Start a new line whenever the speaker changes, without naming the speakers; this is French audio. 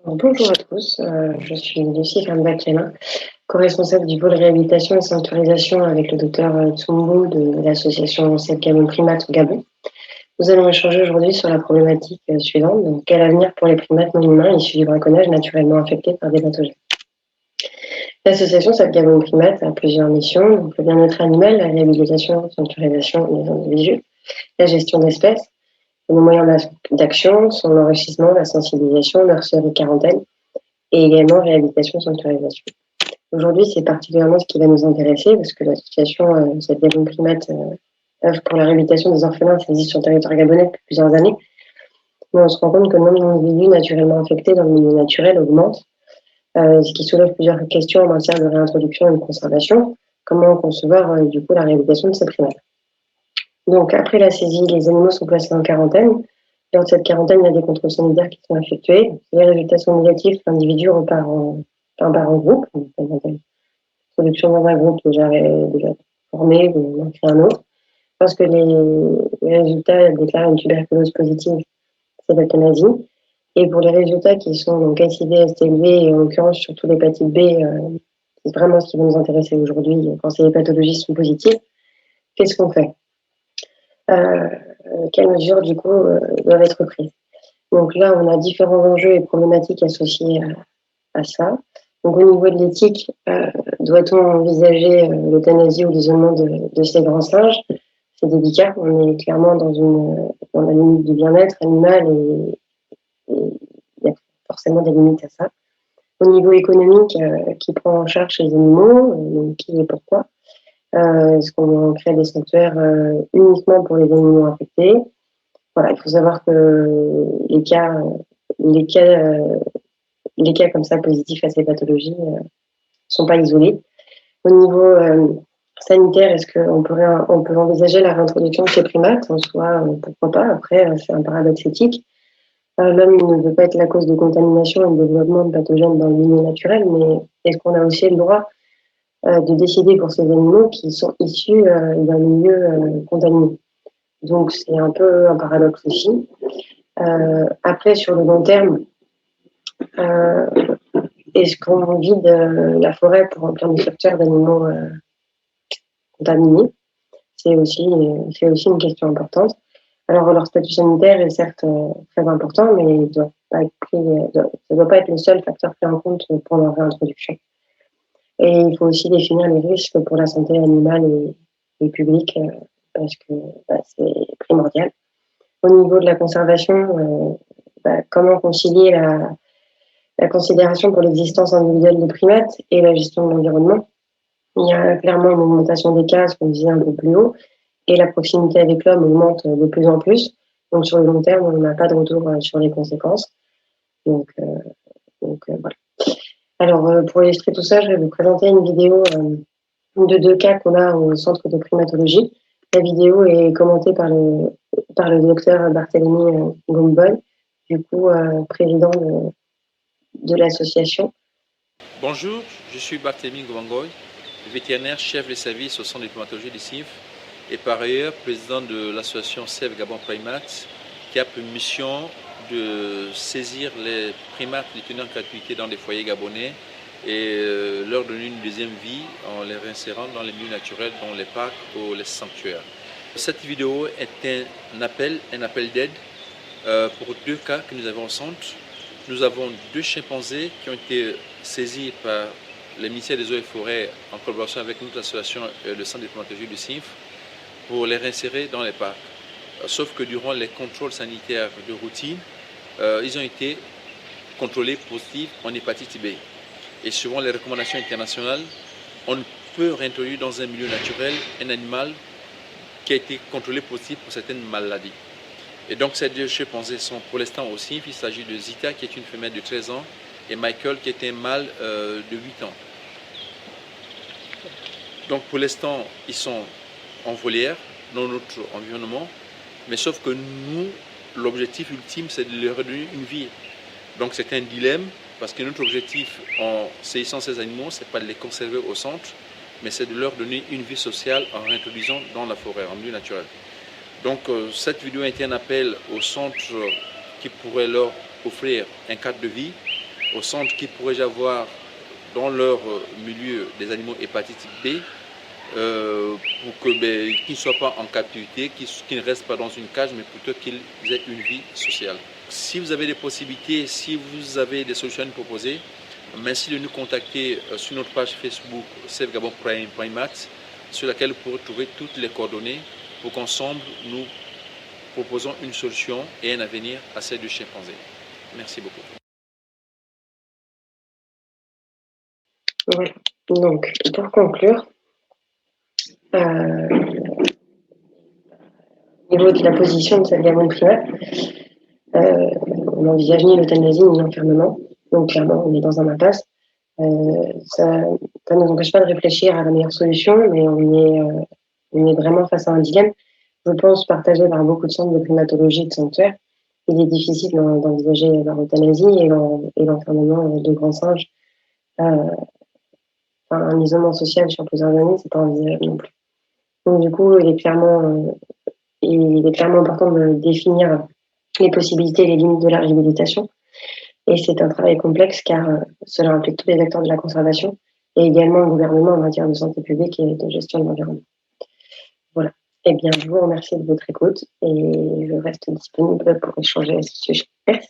Bonjour à tous, je suis Lucie Fernbach-Lena, co-responsable du pôle réhabilitation et sanctuarisation avec le docteur Tsumbo de l'association Save Gabon Primates au Gabon. Nous allons échanger aujourd'hui sur la problématique suivante, donc quel avenir pour les primates non humains issus du braconnage naturellement infectés par des pathogènes. L'association Save Gabon Primates a plusieurs missions, donc le bien-être animal, la réhabilitation, la sanctuarisation des individus, la gestion d'espèces. Les moyens d'action sont l'enrichissement, la sensibilisation, nurserie quarantaine et également réhabilitation, sanctuarisation. Aujourd'hui, c'est particulièrement ce qui va nous intéresser parce que l'association Save Gabon Primates œuvre pour la réhabilitation des orphelins, ça existe sur le territoire gabonais depuis plusieurs années. Mais on se rend compte que le nombre d'individus naturellement infectés dans le milieu naturel augmente, ce qui soulève plusieurs questions en matière de réintroduction et de conservation. Comment concevoir du coup la réhabilitation de ces primates? Donc après la saisie, les animaux sont placés en quarantaine. Lors de cette quarantaine, il y a des contrôles sanitaires qui sont effectués. Si les résultats sont négatifs, l'individu repart en groupe. Production dans un groupe déjà formé, on en crée un autre. Lorsque les résultats déclarent une tuberculose positive, c'est l'euthanasie. Et pour les résultats qui sont donc SIV, STLV et en l'occurrence surtout l'hépatite B, c'est vraiment ce qui va nous intéresser aujourd'hui quand ces pathologies sont positives, qu'est-ce qu'on fait? Quelles mesures du coup doivent être prises? Donc là, on a différents enjeux et problématiques associés à ça. Donc au niveau de l'éthique, doit-on envisager l'euthanasie ou l'isolement de ces grands singes? C'est délicat, on est clairement dans la limite du bien-être animal et il y a forcément des limites à ça. Au niveau économique, qui prend en charge les animaux, donc qui et pourquoi? Est-ce qu'on crée des sanctuaires uniquement pour les animaux infectés? Voilà, il faut savoir que les cas comme ça positifs à ces pathologies ne sont pas isolés. Au niveau sanitaire, est-ce qu'on peut envisager la réintroduction de ces primates? En soi, pourquoi pas? Après, c'est un paradoxe éthique. L'homme ne veut pas être la cause de contamination et de développement de pathogènes dans le milieu naturel, mais est-ce qu'on a aussi le droit de décider pour ces animaux qui sont issus d'un milieu contaminé? Donc, c'est un peu un paradoxe aussi. Après, sur le long terme, euh, est-ce qu'on vide la forêt pour remplir des facteurs d'animaux contaminés? C'est aussi une question importante. Alors, leur statut sanitaire est certes très important, mais il doit pas être ça ne doit pas être le seul facteur pris en compte pour leur réintroduction. Et il faut aussi définir les risques pour la santé animale et publique, parce que c'est primordial. Au niveau de la conservation, comment concilier la considération pour l'existence individuelle des primates et la gestion de l'environnement? Il y a clairement une augmentation des cas, ce qu'on disait un peu plus haut, et la proximité avec l'homme augmente de plus en plus. Donc sur le long terme, on n'a pas de retour sur les conséquences. Donc voilà. Alors pour illustrer tout ça, je vais vous présenter une vidéo de deux cas qu'on a au centre de primatologie. La vidéo est commentée par le docteur Barthélemy Gomboy, du coup président de l'association.
Bonjour, je suis Barthélemy Gomboy, vétérinaire chef de service au centre de primatologie du CIF et par ailleurs président de l'association Save Gabon Primates qui a pour mission de saisir les primates détenus en captivité dans des foyers gabonais et leur donner une deuxième vie en les réinsérant dans les milieux naturels, dans les parcs ou les sanctuaires. Cette vidéo est un appel d'aide pour deux cas que nous avons au centre. Nous avons deux chimpanzés qui ont été saisis par le ministère des Eaux et Forêts en collaboration avec notre association, le centre de primatologie du CIF, pour les réinsérer dans les parcs. Sauf que durant les contrôles sanitaires de routine, ils ont été contrôlés positifs en hépatite B. Et suivant les recommandations internationales, on ne peut réintroduire dans un milieu naturel un animal qui a été contrôlé positif pour certaines maladies. Et donc ces deux chimpanzés sont pour l'instant au CIF. Il s'agit de Zita qui est une femelle de 13 ans et Michael qui est un mâle de 8 ans. Donc pour l'instant, ils sont en volière dans notre environnement, mais sauf que nous, l'objectif ultime, c'est de leur redonner une vie. Donc c'est un dilemme, parce que notre objectif en saisissant ces animaux, ce n'est pas de les conserver au centre, mais c'est de leur donner une vie sociale en réintroduisant dans la forêt, en milieu naturel. Donc cette vidéo a été un appel au centre qui pourrait leur offrir un cadre de vie au centre qui pourrait avoir dans leur milieu des animaux hépatites B pour que qu'ils ne soient pas en captivité, qu'ils ne restent pas dans une cage, mais plutôt qu'ils aient une vie sociale. Si vous avez des possibilités, si vous avez des solutions à nous proposer, merci de nous contacter sur notre page Facebook Save Gabon Primates, sur laquelle vous pourrez trouver toutes les coordonnées pour qu'ensemble nous proposons une solution et un avenir à celle du chimpanzé. Merci beaucoup.
Voilà. Donc, pour conclure, au niveau de la position de cette Gabon Primate, on envisage ni l'euthanasie ni l'enfermement. Donc, clairement, on est dans un impasse. Ça ne nous empêche pas de réfléchir à la meilleure solution, mais on est vraiment face à un dilemme, je pense, partagé par beaucoup de centres de primatologie et de sanctuaires. Il est difficile d'envisager leur euthanasie et l'enfermement de grands singes. Un isolement social sur plusieurs années, c'est pas envisageable non plus. Donc du coup, il est clairement important de définir les possibilités et les limites de la réhabilitation. Et c'est un travail complexe car cela implique tous les acteurs de la conservation et également le gouvernement en matière de santé publique et de gestion de l'environnement. Voilà. Eh bien, je vous remercie de votre écoute et je reste disponible pour échanger à ce sujet. Merci.